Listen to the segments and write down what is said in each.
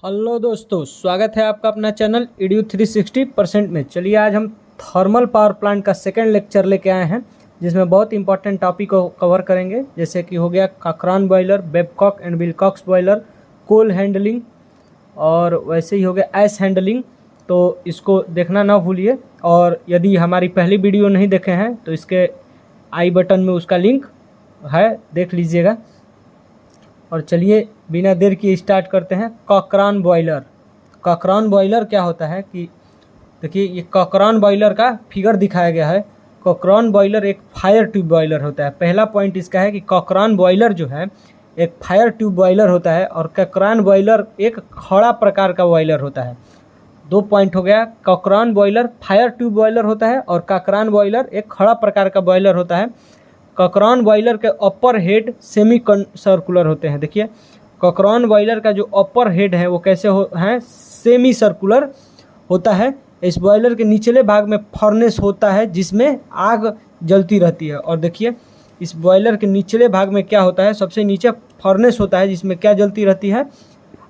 Hello दोस्तों, स्वागत है आपका अपना चैनल EDU 360% में। चलिए आज हम थर्मल पावर प्लांट का सेकंड लेक्चर लेके आए हैं, जिसमें बहुत इंपॉर्टेंट टॉपिक को कवर करेंगे, जैसे कि हो गया Cochran boiler, Babcock and Wilcox boiler, coal handling और वैसे ही हो गया ऐश हैंडलिंग। तो इसको देखना ना भूलिए, और यदि हमारी पहली वीडियो नहीं देखे हैं तो इसके आई बटन में उसका लिंक है, देख लीजिएगा। और चलिए बिना देर किए स्टार्ट करते हैं। कॉकरॉन बॉयलर। कॉकरॉन बॉयलर क्या होता है कि देखिए, ये कॉकरॉन बॉयलर का फिगर दिखाया गया है। कॉकरॉन बॉयलर एक फायर ट्यूब बॉयलर होता है। पहला पॉइंट इसका है कि कॉकरॉन बॉयलर जो है एक फायर ट्यूब बॉयलर होता है, और कॉकरॉन बॉयलर एक खड़ा प्रकार का बॉयलर होता है। दो पॉइंट हो गया। Cochran boiler fire tube boiler होता है और कॉकरॉन बॉयलर एक खड़ा प्रकार का बॉयलर होता है। कॉकरॉन बॉयलर के अपर हेड सेमी सर्कुलर होते हैं। देखिए, कॉकरॉन बॉयलर का जो अपर हेड है वो कैसे हैं, सेमी सर्कुलर होता है। इस बॉयलर के निचले भाग में फर्नेस होता है जिसमें आग जलती रहती है। और देखिए, इस बॉयलर के निचले भाग में क्या होता है, सबसे नीचे फर्नेस होता है जिसमें क्या जलती रहती है,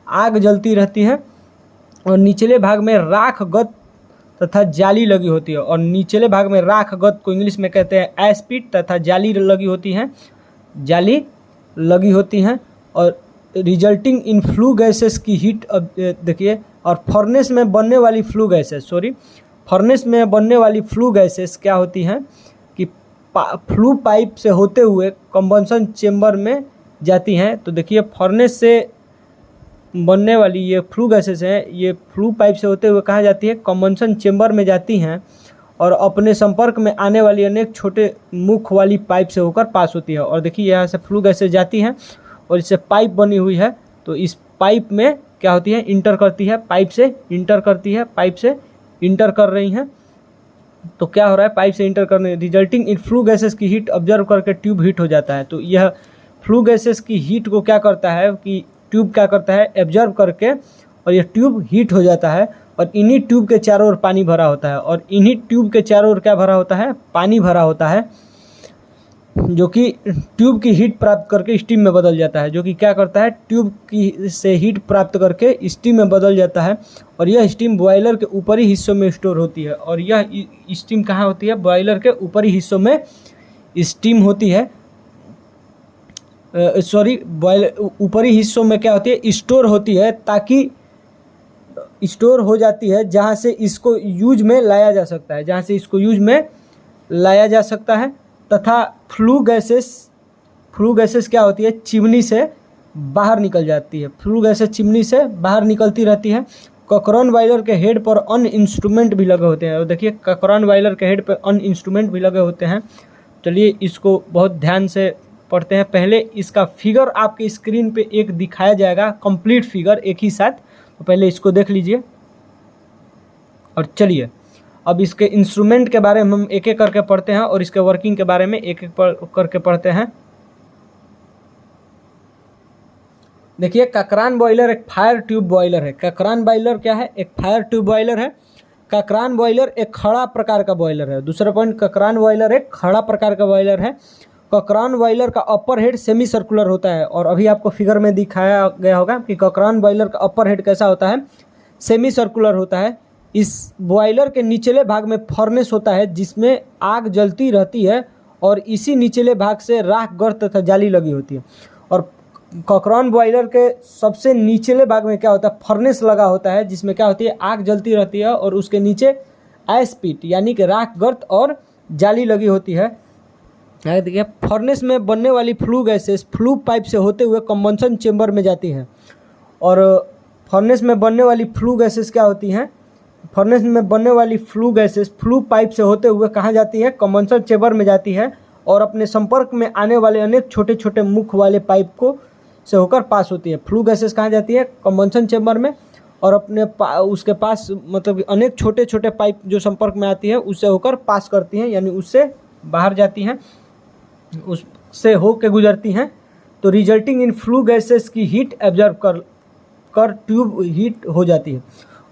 आग जलती रहती है। और निचले भाग में राख गत तथा जाली लगी होती है। और निचले भाग में राख गत को इंग्लिश में कहते हैं ऐश पिट, तथा जाली लगी होती हैं, जाली लगी होती हैं। और रिजल्टिंग इन फ्लू गैसेस की हीट, अब देखिए, और फर्नेस में बनने वाली फ्लू गैसेस, फर्नेस में बनने वाली फ्लू गैसेस क्या होती हैं कि फ्लू पाइप से होते हुए कंबंशन चेम्बर में जाती हैं। तो देखिए, फर्नेस से बनने वाली ये फ्लू गैसेस हैं, ये फ्लू पाइप से होते हुए कहाँ जाती है, कंबंशन चेम्बर में जाती हैं, और अपने संपर्क में आने वाली अनेक छोटे मुख वाली पाइप से होकर पास होती है। और देखिए, यहाँ से फ्लू गैसेस जाती हैं और इससे पाइप बनी हुई है। तो इस पाइप में क्या होती है, इंटर करती है, पाइप से इंटर करती है, पाइप से इंटर कर रही हैं। तो क्या हो रहा है, पाइप से इंटर करने रिजल्टिंग इन फ्लू गैसेस की हीट ऑब्जर्व करके ट्यूब हीट हो जाता है। तो यह फ्लू गैसेस की हीट को क्या करता है कि ट्यूब क्या करता है, एब्जर्व करके, और ये ट्यूब हीट हो जाता है। और इन्हीं ट्यूब के चारों ओर पानी भरा होता है, और इन्हीं ट्यूब के चारों ओर क्या भरा होता है, पानी भरा होता है, जो कि ट्यूब की हीट प्राप्त करके स्टीम में बदल जाता है। जो कि क्या करता है, ट्यूब की से हीट प्राप्त करके स्टीम में बदल जाता है। और यह स्टीम बॉयलर के ऊपरी हिस्सों में स्टोर होती है। और यह स्टीम कहाँ होती है, बॉयलर के ऊपरी हिस्सों में स्टीम होती है। बॉयलर ऊपरी हिस्सों में क्या होती है, स्टोर होती है, ताकि स्टोर हो जाती है, जहाँ से इसको यूज में लाया जा सकता है, जहाँ से इसको यूज में लाया जा सकता है। तथा फ्लू गैसेस क्या होती है, चिमनी से बाहर निकल जाती है। फ्लू गैसेस चिमनी से बाहर निकलती रहती है। कॉकरॉन बॉयलर के हेड पर अन्य इंस्ट्रूमेंट भी लगे होते हैं। और देखिए, कॉकरॉन बॉयलर के हेड पर अन्य इंस्ट्रूमेंट भी लगे होते हैं। चलिए इसको बहुत ध्यान से पढ़ते हैं। पहले इसका फिगर आपकी स्क्रीन पे एक दिखाया जाएगा, कंप्लीट फिगर एक ही साथ। तो पहले इसको देख लीजिए, और चलिए अब इसके इंस्ट्रूमेंट के बारे में हम एक एक करके पढ़ते हैं, और इसके वर्किंग के बारे में एक एक करके पढ़ते हैं। देखिए, कॉकरॉन बॉयलर एक फायर ट्यूब बॉयलर है। कॉकरॉन बॉयलर क्या है, एक फायर ट्यूब बॉयलर है। कॉकरॉन बॉयलर एक खड़ा प्रकार का बॉयलर है। दूसरा पॉइंट, कॉकरॉन बॉयलर एक खड़ा प्रकार का बॉयलर है। कॉकरॉन बॉयलर का अपर हेड सेमी सर्कुलर होता है। और अभी आपको फिगर में दिखाया गया होगा कि कॉकरॉन बॉयलर का अपर हेड कैसा होता है, सेमी सर्कुलर होता है। इस बॉयलर के निचले भाग में फर्नेस होता है जिसमें आग जलती रहती है, और इसी निचले भाग से राख गर्त तथा जाली लगी होती है। और कॉकरॉन बॉयलर के सबसे निचले भाग में क्या होता है, फर्नेस लगा होता है, जिसमें क्या होती है, आग जलती रहती है, और उसके नीचे ऐश पिट यानी कि राख गर्त और जाली लगी होती है। देखिए, फर्नेस में बनने वाली फ्लू गैसेस फ्लू पाइप से होते हुए कंबंशन चेम्बर में जाती हैं। और फर्नेस में बनने वाली फ्लू गैसेस क्या होती हैं, फर्नेस में बनने वाली फ्लू गैसेस फ्लू पाइप से होते हुए कहाँ जाती है, कंबंशन चेम्बर में जाती है, और अपने संपर्क में आने वाले अनेक छोटे छोटे मुख वाले पाइप को से होकर पास होती है। फ्लू गैसेस कहाँ जाती है, कंबंशन चेम्बर में, और अपने उसके पास मतलब अनेक छोटे छोटे पाइप जो संपर्क में आती है उससे होकर पास करती हैं, यानी उससे बाहर जाती हैं, उससे हो के गुजरती हैं। तो रिजल्टिंग इन फ्लू गैसेस की हीट एब्जॉर्ब कर ट्यूब हीट हो जाती है।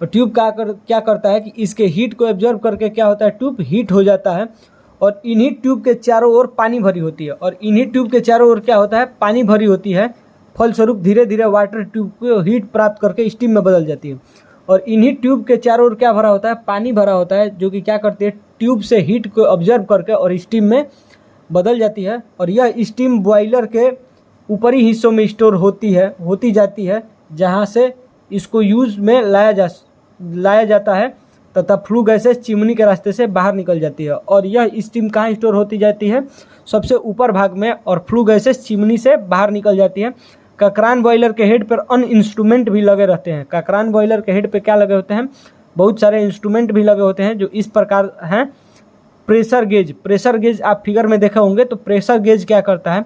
और ट्यूब क्या करता है कि इसके हीट को एब्जॉर्ब करके क्या होता है, ट्यूब हीट हो जाता है। और इन्हीं ट्यूब के चारों ओर पानी भरी होती है। और इन्हीं ट्यूब के चारों ओर क्या होता है, पानी भरी होती है। फलस्वरूप धीरे धीरे वाटर ट्यूब को हीट प्राप्त करके स्टीम में बदल जाती है। और इन्हीं ट्यूब के चारों ओर क्या भरा होता है, पानी भरा होता है, जो कि क्या करती है, ट्यूब से हीट को ऑब्जर्व करके और स्टीम में बदल जाती है। और यह स्टीम बॉयलर के ऊपरी हिस्सों में स्टोर होती जाती है, जहाँ से इसको यूज में लाया जाता है तथा फ्लू गैसेस चिमनी के रास्ते से बाहर निकल जाती है। और यह स्टीम कहाँ स्टोर होती जाती है, सबसे ऊपर भाग में, और फ्लू गैसेस चिमनी से बाहर निकल जाती है। ककरान बॉयलर के हेड पर अन्य इंस्ट्रूमेंट भी लगे रहते हैं। ककरान बॉयलर के हेड पे क्या लगे होते हैं, बहुत सारे इंस्ट्रूमेंट भी लगे होते हैं, जो इस प्रकार हैं। प्रेशर गेज आप फिगर में देखे होंगे। तो प्रेशर गेज क्या करता है,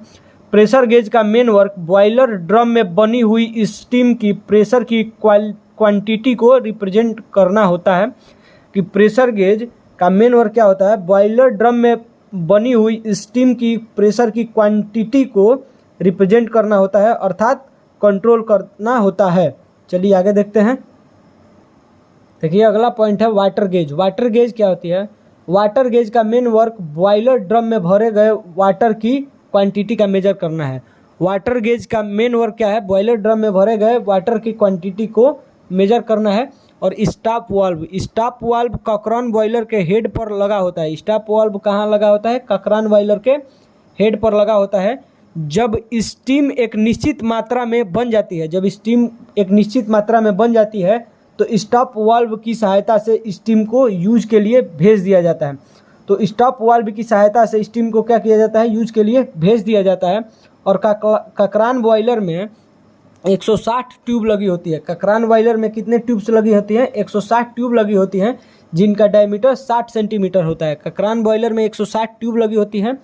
प्रेशर गेज का मेन वर्क बॉयलर ड्रम में बनी हुई स्टीम की प्रेशर की क्वांटिटी को रिप्रेजेंट करना होता है। कि प्रेशर गेज का मेन वर्क क्या होता है, बॉयलर ड्रम में बनी हुई स्टीम की प्रेशर की क्वांटिटी को रिप्रेजेंट करना होता है, अर्थात कंट्रोल करना होता है। चलिए आगे देखते हैं। देखिए अगला पॉइंट है वाटर गेज। वाटर गेज क्या होती है, वाटर गेज का मेन वर्क बॉयलर ड्रम में भरे गए वाटर की क्वांटिटी का मेजर करना है। वाटर गेज का मेन वर्क क्या है, बॉयलर ड्रम में भरे गए वाटर की क्वांटिटी को मेजर करना है। और स्टॉप वाल्व ककरान बॉयलर के हेड पर लगा होता है। स्टॉप वाल्व कहाँ लगा होता है, ककरान बॉयलर के हेड पर लगा होता है। जब स्टीम एक निश्चित मात्रा में बन जाती है, तो स्टॉप वाल्व की सहायता से स्टीम को यूज के लिए भेज दिया जाता है। तो स्टॉप वाल्व की सहायता से स्टीम को क्या किया जाता है, यूज के लिए भेज दिया जाता है। और ककरान बॉयलर में 160 ट्यूब लगी होती है। ककरान बॉयलर में कितने ट्यूब्स लगी होती हैं, 160 ट्यूब लगी होती हैं, जिनका डायमीटर 60 सेंटीमीटर होता है। ककरान बॉयलर में 160 ट्यूब लगी होती हैं,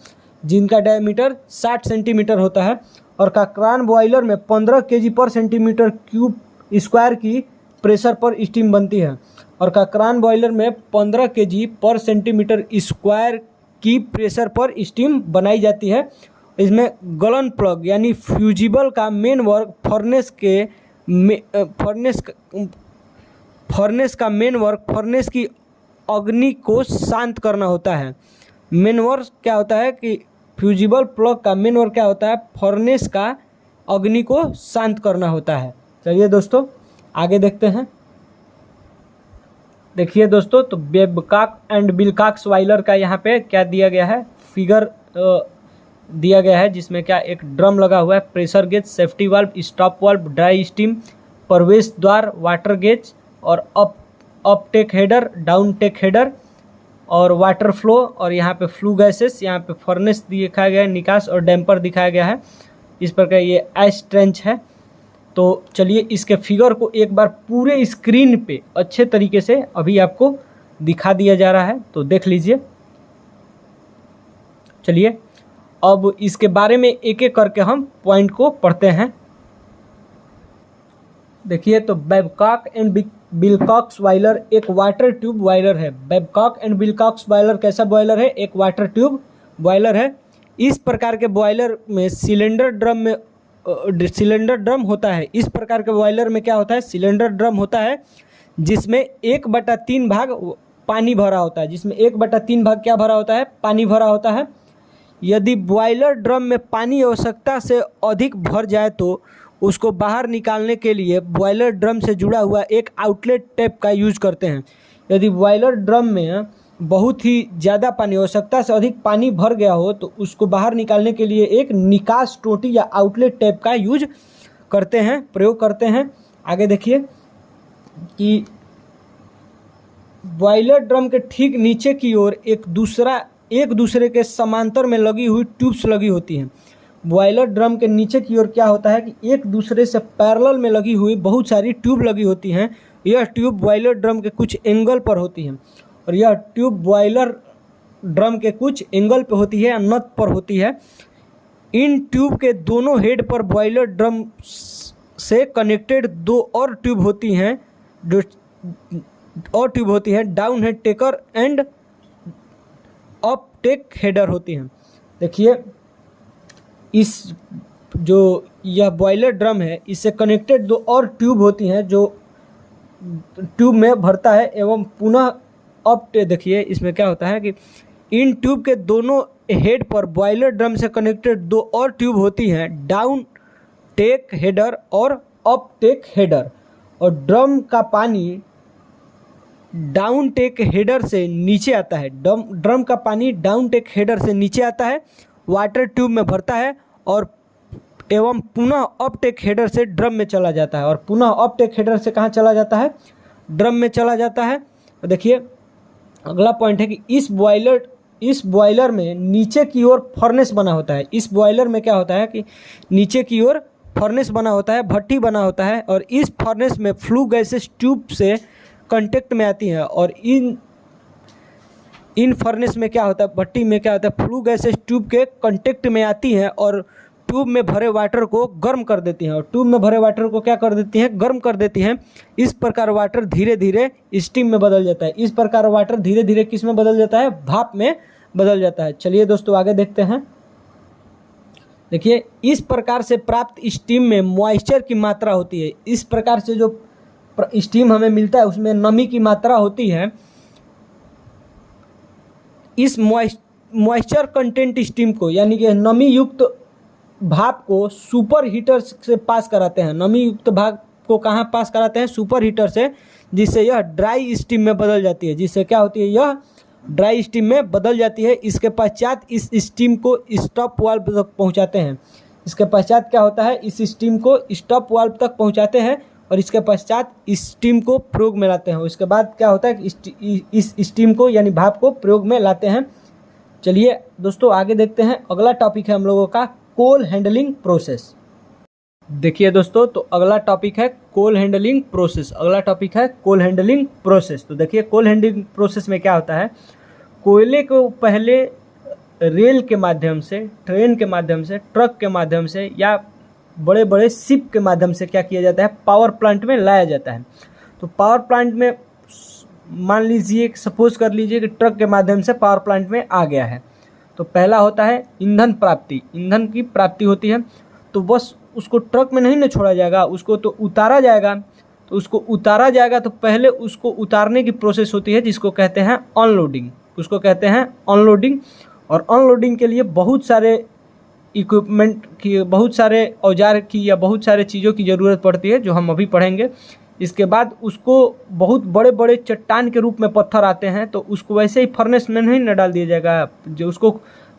जिनका डायमीटर 60 सेंटीमीटर होता है। और ककरान बॉयलर में 15 kg पर सेंटीमीटर क्यूब स्क्वायर की प्रेशर पर स्टीम बनती है। और ककरान बॉयलर में 15 kg पर सेंटीमीटर स्क्वायर की प्रेशर पर स्टीम बनाई जाती है। इसमें गलन प्लग यानी फ्यूजिबल का मेन वर्क फर्नेस की अग्नि को शांत करना होता है। मेन वर्क क्या होता है कि फ्यूजिबल प्लग का मेन वर्क क्या होता है, फर्नेस का अग्नि को शांत करना होता है। चलिए दोस्तों आगे देखते हैं। देखिए दोस्तों, तो बेबकॉक एंड विल्कॉक्स बॉयलर का यहाँ पे क्या दिया गया है, फिगर दिया गया है, जिसमें क्या एक ड्रम लगा हुआ है, pressure gauge, safety valve, stop valve, dry steam, प्रवेश द्वार, वाटर गेज, और uptake header, downtake header, और वाटर फ्लो, और यहाँ पे फ्लू गैसेस, यहाँ पे फर्नेस दिखाया गया है, निकास और डैम्पर दिखाया गया है। इस प्रकार ये आइस ट्रेंच है। तो चलिए इसके फिगर को एक बार पूरे स्क्रीन पे अच्छे तरीके से अभी आपको दिखा दिया जा रहा है, तो देख लीजिए। चलिए अब इसके बारे में एक एक करके हम पॉइंट को पढ़ते हैं। देखिए, तो बेबकॉक एंड विल्कॉक्स बॉयलर एक वाटर ट्यूब बॉयलर है। बेबकॉक एंड विल्कॉक्स बॉयलर कैसा बॉयलर है, एक वाटर ट्यूब बॉयलर है। इस प्रकार के बॉयलर में सिलेंडर ड्रम होता है। इस प्रकार के बॉयलर में क्या होता है, सिलेंडर ड्रम होता है, जिसमें 1/3 भाग पानी भरा होता है। जिसमें 1/3 भाग क्या भरा होता है, पानी भरा होता है। यदि बॉयलर ड्रम में पानी आवश्यकता से अधिक भर जाए तो उसको बाहर निकालने के लिए बॉयलर ड्रम से जुड़ा हुआ एक आउटलेट टैप का यूज करते हैं। यदि बॉयलर ड्रम में बहुत ही ज़्यादा पानी, आवश्यकता से अधिक पानी भर गया हो, तो उसको बाहर निकालने के लिए एक निकास टोटी या आउटलेट टैप का यूज करते हैं, प्रयोग करते हैं। आगे देखिए कि बॉयलर ड्रम के ठीक नीचे की ओर एक दूसरे के समांतर में लगी हुई ट्यूब्स लगी होती हैं। बॉयलर ड्रम के नीचे की ओर क्या होता है कि एक दूसरे से पैरेलल में लगी हुई बहुत सारी ट्यूब लगी होती हैं। यह ट्यूब बॉयलर ड्रम के कुछ एंगल पर होती हैं, और यह ट्यूब बॉयलर ड्रम के कुछ एंगल पर होती है, नट पर होती है। इन ट्यूब के दोनों हेड पर बॉयलर ड्रम से कनेक्टेड दो और ट्यूब होती हैं, down head taker and uptake header होती हैं। देखिए, इस जो यह बॉयलर ड्रम है, इससे कनेक्टेड दो और ट्यूब होती हैं, जो ट्यूब में भरता है एवं पुनः अप। देखिए इसमें क्या होता है कि इन ट्यूब के दोनों हेड पर बॉयलर ड्रम से कनेक्टेड दो और ट्यूब होती हैं, डाउन टेक हेडर और अप टेक हेडर, और ड्रम का पानी डाउन टेक हेडर से नीचे आता है। ड्रम का पानी डाउन टेक हेडर से नीचे आता है, वाटर ट्यूब में भरता है और एवं पुनः अप टेक हेडर से ड्रम में चला जाता है, और पुनः अप टेक हेडर से कहाँ चला जाता है? ड्रम में चला जाता है। तो देखिए अगला पॉइंट है कि इस बॉयलर में नीचे की ओर फर्नेस बना होता है। इस बॉयलर में क्या होता है कि नीचे की ओर फर्नेस बना होता है, भट्टी बना होता है, और इस फर्नेस में फ्लू गैसेस ट्यूब से कांटेक्ट में आती हैं, और इन फर्नेस में क्या होता है, भट्टी में क्या होता है, फ्लू गैसेस ट्यूब के कांटेक्ट में आती हैं और ट्यूब में भरे वाटर को गर्म कर देती हैं, और ट्यूब में भरे वाटर को क्या कर देती हैं? गर्म कर देती हैं। इस प्रकार वाटर धीरे धीरे स्टीम में बदल जाता है। इस प्रकार वाटर धीरे धीरे किस में बदल जाता है? भाप में बदल जाता है। चलिए दोस्तों आगे देखते हैं। देखिए इस प्रकार से प्राप्त स्टीम में मॉइस्चर की मात्रा होती है। इस प्रकार से जो स्टीम हमें मिलता है उसमें नमी की मात्रा होती है। इस मॉइस्चर कंटेंट स्टीम को, यानी कि नमी युक्त भाप को सुपर हीटर से पास कराते हैं। नमी युक्त भाप को कहाँ पास कराते हैं? सुपर हीटर से, जिससे यह ड्राई स्टीम में बदल जाती है। जिससे क्या होती है? यह ड्राई स्टीम में बदल जाती है। इसके पश्चात इस स्टीम को स्टॉप वाल्व तक पहुँचाते हैं। इसके पश्चात क्या होता है? इस स्टीम को स्टॉप वाल्व तक पहुँचाते हैं और इसके पश्चात इस स्टीम को प्रयोग में लाते हैं। उसके बाद क्या होता है कि इस स्टीम को यानी भाप को प्रयोग में लाते हैं। चलिए दोस्तों आगे देखते हैं। अगला टॉपिक है हम लोगों का कोल हैंडलिंग प्रोसेस। देखिए दोस्तों, तो अगला टॉपिक है कोल हैंडलिंग प्रोसेस। अगला टॉपिक है कोल हैंडलिंग प्रोसेस। तो देखिए कोल हैंडलिंग प्रोसेस में क्या होता है? कोयले को पहले रेल के माध्यम से, ट्रेन के माध्यम से, ट्रक के माध्यम से या बड़े बड़े शिप के माध्यम से क्या किया जाता है? पावर प्लांट में लाया जाता है। तो पावर प्लांट में मान लीजिए, सपोज कर लीजिए कि ट्रक के माध्यम से पावर प्लांट में आ गया है। तो पहला होता है ईंधन प्राप्ति। ईंधन की प्राप्ति होती है, तो बस उसको ट्रक में नहीं न छोड़ा जाएगा, उसको तो उतारा जाएगा। तो उसको उतारा जाएगा तो पहले उसको उतारने की प्रोसेस होती है जिसको कहते हैं अनलोडिंग। उसको कहते हैं अनलोडिंग। और अनलोडिंग के लिए बहुत सारे इक्विपमेंट की, बहुत सारे औजार की या बहुत सारे चीज़ों की ज़रूरत पड़ती है जो हम अभी पढ़ेंगे। इसके बाद उसको बहुत बड़े बड़े चट्टान के रूप में पत्थर आते हैं, तो उसको वैसे ही फर्नेस में नहीं न डाल दिया जाएगा। जो उसको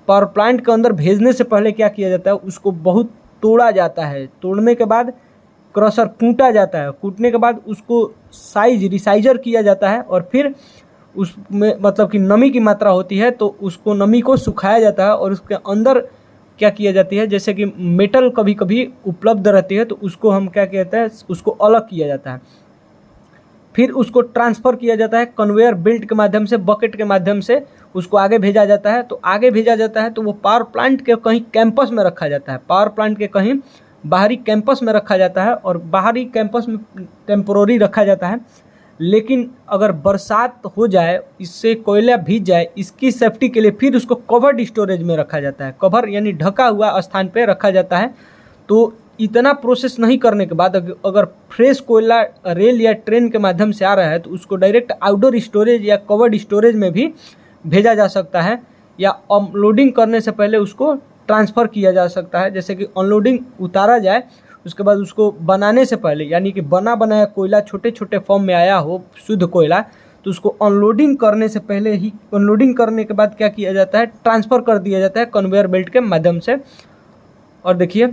पावर प्लांट के अंदर भेजने से पहले क्या किया जाता है? उसको बहुत तोड़ा जाता है। तोड़ने के बाद क्रशर कूटा जाता है। कूटने के बाद उसको रिसाइजर किया जाता है, और फिर उसमें मतलब कि नमी की मात्रा होती है तो उसको नमी को सुखाया जाता है, और उसके अंदर क्या किया जाती है? जैसे कि मेटल कभी कभी उपलब्ध रहती है तो उसको हम क्या कहते हैं? उसको अलग किया जाता है। फिर उसको ट्रांसफ़र किया जाता है कन्वेयर बेल्ट के माध्यम से, बकेट के माध्यम से उसको आगे भेजा जाता है। तो आगे भेजा जाता है तो वो पावर प्लांट के कहीं कैंपस में रखा जाता है। पावर प्लांट के कहीं बाहरी कैंपस में रखा जाता है, और बाहरी कैंपस में टेम्पोररी रखा जाता है। लेकिन अगर बरसात हो जाए, इससे कोयला भीग जाए, इसकी सेफ्टी के लिए फिर उसको कवर्ड स्टोरेज में रखा जाता है। कवर यानी ढका हुआ स्थान पे रखा जाता है। तो इतना प्रोसेस नहीं करने के बाद अगर फ्रेश कोयला रेल या ट्रेन के माध्यम से आ रहा है तो उसको डायरेक्ट आउटडोर स्टोरेज या कवर्ड स्टोरेज में भी भेजा जा सकता है, या अनलोडिंग करने से पहले उसको ट्रांसफ़र किया जा सकता है। जैसे कि अनलोडिंग उतारा जाए, उसके बाद उसको बनाने से पहले, यानी कि बना बनाया कोयला छोटे छोटे फॉर्म में आया हो, शुद्ध कोयला, तो उसको अनलोडिंग करने से पहले ही, अनलोडिंग करने के बाद क्या किया जाता है? ट्रांसफ़र कर दिया जाता है कन्वेयर बेल्ट के माध्यम से। और देखिए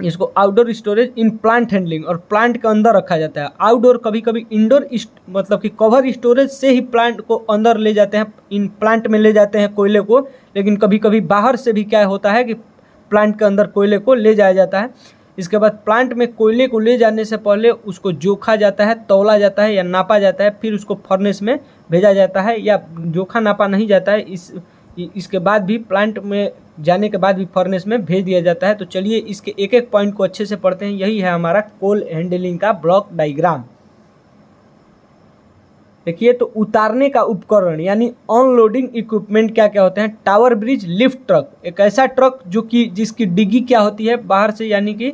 इसको outdoor storage in plant handling, और प्लांट के अंदर रखा जाता है। आउटडोर कभी कभी इंडोर मतलब कि कवर स्टोरेज से ही प्लांट को अंदर ले जाते हैं, इन प्लांट में ले जाते हैं कोयले को। लेकिन कभी कभी बाहर से भी क्या होता है कि प्लांट के अंदर कोयले को ले जाया जाता है। इसके बाद प्लांट में कोयले को ले जाने से पहले उसको जोखा जाता है, तौला जाता है या नापा जाता है, फिर उसको फर्नेस में भेजा जाता है, या जोखा नापा नहीं जाता है। इसके बाद भी प्लांट में जाने के बाद भी फर्नेस में भेज दिया जाता है। तो चलिए इसके एक एक पॉइंट को अच्छे से पढ़ते हैं। यही है हमारा कोल हैंडलिंग का ब्लॉक डायग्राम। देखिए, तो उतारने का उपकरण यानी अनलोडिंग इक्विपमेंट क्या क्या होते हैं? टावर ब्रिज, लिफ्ट ट्रक, एक ऐसा ट्रक जो कि जिसकी डिग्गी क्या होती है? बाहर से यानी कि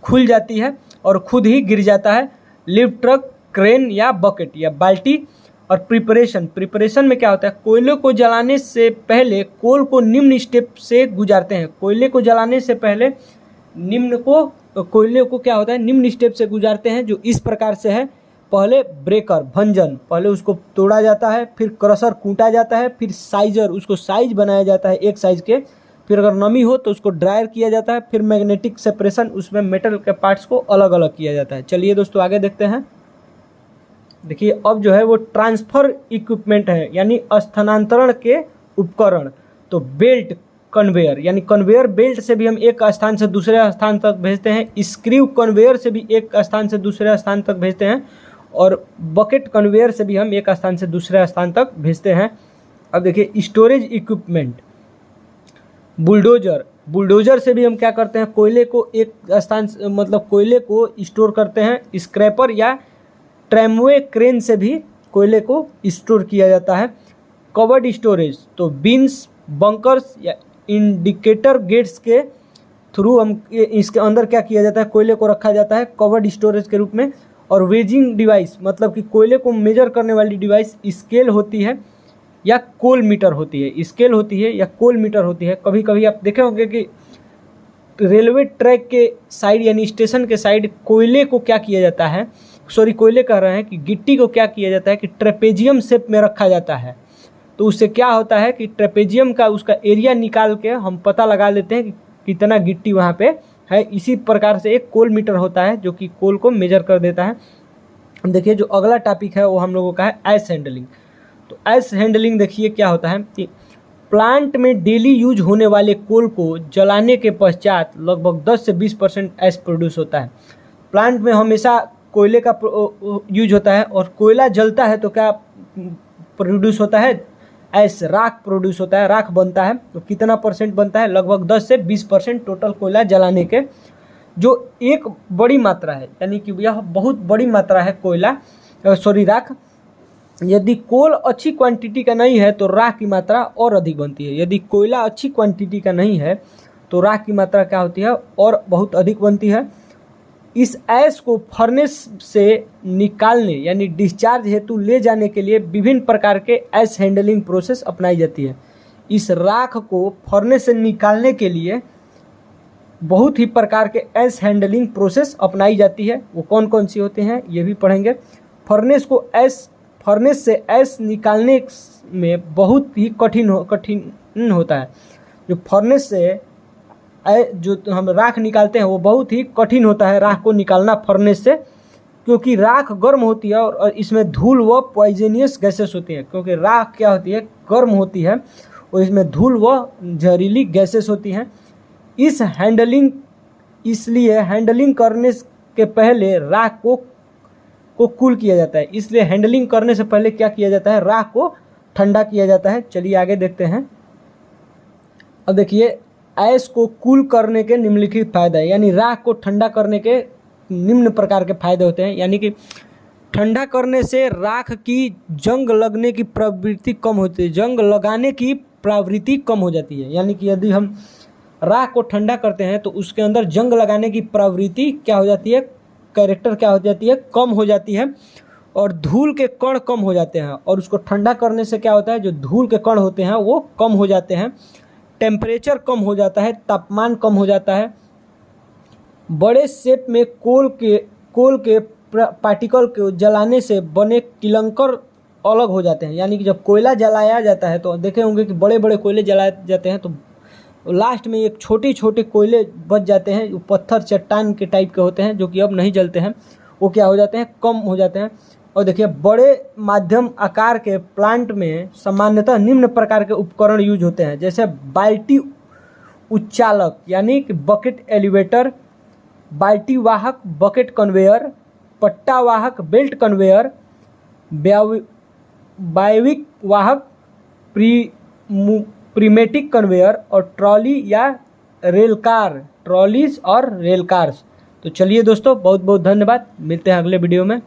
खुल जाती है और खुद ही गिर जाता है। लिफ्ट ट्रक, क्रेन या बकेट या बाल्टी। और प्रिपरेशन में क्या होता है? कोयले को जलाने से पहले कोल को निम्न स्टेप से गुजारते हैं। कोयले को जलाने से पहले निम्न को कोयले को क्या होता है निम्न स्टेप से गुजारते हैं जो इस प्रकार से है। पहले ब्रेकर भंजन, पहले उसको तोड़ा जाता है, फिर क्रशर कूटा जाता है, फिर साइजर उसको साइज बनाया जाता है एक साइज के, फिर अगर नमी हो तो उसको ड्रायर किया जाता है, फिर मैग्नेटिक सेपरेशन उसमें मेटल के पार्ट्स को अलग अलग किया जाता है। चलिए दोस्तों आगे देखते हैं। देखिए अब जो है वो ट्रांसफ़र इक्विपमेंट है यानी स्थानांतरण के उपकरण। तो बेल्ट कन्वेयर यानी कन्वेयर बेल्ट से भी हम एक स्थान से दूसरे स्थान तक भेजते हैं, स्क्रू कन्वेयर से भी एक स्थान से दूसरे स्थान तक भेजते हैं, और बकेट कन्वेयर से भी हम एक स्थान से दूसरे स्थान तक भेजते हैं। अब देखिए स्टोरेज इक्विपमेंट, बुलडोजर से भी हम क्या करते हैं कोयले को एक स्थान मतलब कोयले को स्टोर करते हैं। स्क्रैपर या ट्रैमवे क्रेन से भी कोयले को स्टोर किया जाता है। कवर्ड स्टोरेज तो बीन्स बंकर्स या इंडिकेटर गेट्स के थ्रू हम इसके अंदर क्या किया जाता है कोयले को रखा जाता है कवर्ड स्टोरेज के रूप में। और वेजिंग डिवाइस मतलब कि कोयले को मेजर करने वाली डिवाइस स्केल होती है या कोल मीटर होती है, स्केल होती है या कोल मीटर होती है। कभी कभी आप देखे होंगे कि रेलवे ट्रैक के साइड यानी स्टेशन के साइड कोयले को क्या किया जाता है, कोयले कह रहे हैं कि गिट्टी को क्या किया जाता है कि ट्रेपेजियम शेप में रखा जाता है। तो उससे क्या होता है कि ट्रेपेजियम का उसका एरिया निकाल के हम पता लगा लेते हैं कि कितना गिट्टी वहाँ पे है। इसी प्रकार से एक कोल मीटर होता है जो कि कोल को मेजर कर देता है। देखिए जो अगला टॉपिक है वो हम लोगों का है ऐश हैंडलिंग। तो ऐश हैंडलिंग देखिए क्या होता है कि प्लांट में डेली यूज होने वाले कोल को जलाने के पश्चात लगभग 10 से 20% ऐश प्रोड्यूस होता है। प्लांट में हमेशा कोयले का यूज होता है और कोयला जलता है तो क्या प्रोड्यूस होता है ऐश, राख प्रोड्यूस होता है, राख बनता है। तो कितना परसेंट बनता है लगभग 10 से 20% टोटल कोयला जलाने के, जो एक बड़ी मात्रा है यानी कि यह बहुत बड़ी मात्रा है कोयला राख। यदि कोल अच्छी क्वांटिटी का नहीं है तो राख की मात्रा और अधिक बनती है। यदि कोयला अच्छी क्वांटिटी का नहीं है तो राख की मात्रा क्या होती है और बहुत अधिक बनती है। इस ऐश को फर्नेस से निकालने यानी डिस्चार्ज हेतु ले जाने के लिए विभिन्न प्रकार के ऐश हैंडलिंग प्रोसेस अपनाई जाती है। इस राख को फर्नेस से निकालने के लिए बहुत ही प्रकार के ऐश हैंडलिंग प्रोसेस अपनाई जाती है। वो कौन कौन सी होते हैं ये भी पढ़ेंगे। फर्नेस से ऐश निकालने में बहुत ही कठिन होता है। जो फर्नेस से जो हम राख निकालते हैं वो बहुत ही कठिन होता है राख को निकालना फर्नेस से, क्योंकि राख गर्म होती है और इसमें धूल व पॉइजनियस गैसेस होती हैं। क्योंकि राख क्या होती है गर्म होती है और इसमें धूल व जहरीली गैसेस होती हैं। इसलिए हैंडलिंग करने के पहले राख को कूल किया जाता है। इसलिए हैंडलिंग करने से पहले क्या किया जाता है राख को ठंडा किया जाता है। चलिए आगे देखते हैं। अब देखिए ऐश को कूल करने के निम्नलिखित फायदे हैं, यानी राख को ठंडा करने के निम्न प्रकार के फायदे होते हैं। यानी कि ठंडा करने से राख की जंग लगने की प्रवृत्ति कम होती है, जंग लगाने की प्रवृत्ति कम हो जाती है। यानी कि यदि हम राख को ठंडा करते हैं तो उसके अंदर जंग लगाने की प्रवृत्ति क्या हो जाती है, कैरेक्टर क्या हो जाती है, कम हो जाती है, और धूल के कण कम हो जाते हैं। और उसको ठंडा करने से क्या होता है जो धूल के कण होते हैं वो कम हो जाते हैं, टेम्परेचर कम हो जाता है, तापमान कम हो जाता है। बड़े शेप में कोल के पार्टिकल को जलाने से बने किलंकर अलग हो जाते हैं। यानी कि जब कोयला जलाया जाता है तो देखे होंगे कि बड़े बड़े कोयले जलाए जाते हैं तो लास्ट में एक छोटे छोटे कोयले बच जाते हैं, जो पत्थर चट्टान के टाइप के होते हैं, जो कि अब नहीं जलते हैं, वो क्या हो जाते हैं कम हो जाते हैं। और देखिए बड़े माध्यम आकार के प्लांट में सामान्यतः निम्न प्रकार के उपकरण यूज होते हैं, जैसे बाल्टी उच्चालक यानी कि बकेट एलिवेटर, बाल्टी वाहक बकेट कन्वेयर, पट्टा वाहक बेल्ट कन्वेयर, बायविक वाहक प्रीमेटिक कन्वेयर, और ट्रॉली या रेलकार, ट्रॉलीज और रेलकार्स। तो चलिए दोस्तों बहुत बहुत धन्यवाद, मिलते हैं अगले वीडियो में।